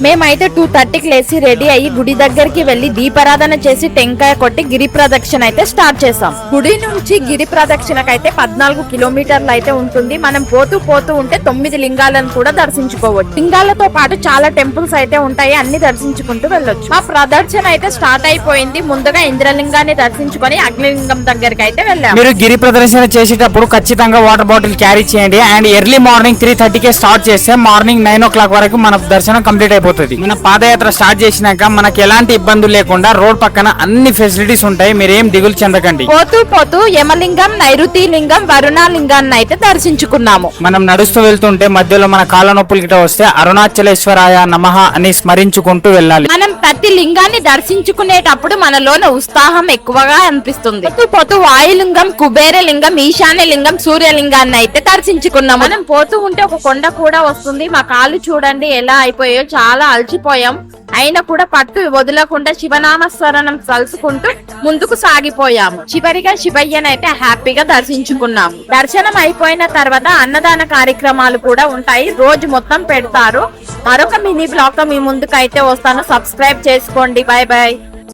మేమైతే 2:30కి లేచి రెడీ అయ్యి గుడి దగ్గరికి వెళ్లి దీపారాధన చేసి టెంకాయ కొట్టి గిరి ప్రదక్షిణ అయితే స్టార్ట్ చేసాం. గుడి నుంచి గిరి ప్రదక్షిణకైతే 14 కిలోమీటర్లు అయితే ఉంటుంది. మనం పోతూ ఉంటే 9 లింగాలను కూడా దర్శించుకోవచ్చు. లింగాలతో పాటు చాలా టెంపుల్స్ అయితే ఉంటాయి, అన్ని దర్శించుకుంటూ వెళ్ళొచ్చు. ఆ ప్రదర్శన అయితే స్టార్ట్ అయిపోయింది. ముందుగా ఇంద్రలింగాన్ని దర్శించుకొని అగ్నిలింగం దగ్గరికి అయితే వెళ్ళాం. మీరు గిరి ప్రదర్శన చేసేటప్పుడు ఖచ్చితంగా వాటర్ బాటిల్ క్యారీ చేయండి. అండ్ ఎర్లీ మార్నింగ్ 3:30కే స్టార్ట్ చేస్తే మార్నింగ్ 9 o'clock వరకు మన దర్శనం కంప్లీట్ అయిపోతుంది. మన పాదయాత్ర స్టార్ట్ చేసినాక మనకి ఎలాంటి ఇబ్బందులు లేకుండా రోడ్ పక్కన అన్ని ఫెసిలిటీస్ ఉంటాయి, మీరేం దిగులు చెందకండి. పోతూ యమలింగం, నైరుతి లింగం, వరుణాలింగాన్ని అయితే దర్శించుకున్నాము. మనం నడుస్తూ వెళ్తుంటే మధ్యలో మన కాళ్ళ నొప్పులు గిట్ట వస్తే అరుణాచలేశ్వరాయ నమః అని స్మరించుకుంటూ వెళ్ళాలి. మనం ప్రతి లింగాన్ని దర్శించుకునేటప్పుడు మనలోన ఉత్సాహం ఎక్కువగా అనిపిస్తుంది. పోతూ వాయులింగం, కుబేర లింగం, ఈశాన్య లింగం, సూర్యలింగాన్ని అయితే దర్శించుకున్నాం. మనం పోతూ ఉంటే ఒక కొండ కూడా వస్తుంది. మా కాళ్ళు చూడండి ఎలా అయిపోయాయో, చాలా అలసిపోయాం. అయినా కూడా పట్టు వదలకుండా శివనామస్మరణం తలుచుకుంటూ ముందుకు సాగిపోయాము. చివరిగా శివయ్యనైతే హ్యాపీగా దర్శించుకున్నాము. దర్శనం అయిపోయిన తర్వాత అన్నదాన కార్యక్రమాలు కూడా ఉంటాయి, రోజు మొత్తం పెడతారు. మరొక మినీ బ్లాగ్ తో మీ ముందుకు అయితే వస్తాను. సబ్స్క్రైబ్ చేసుకోండి. Bye bye.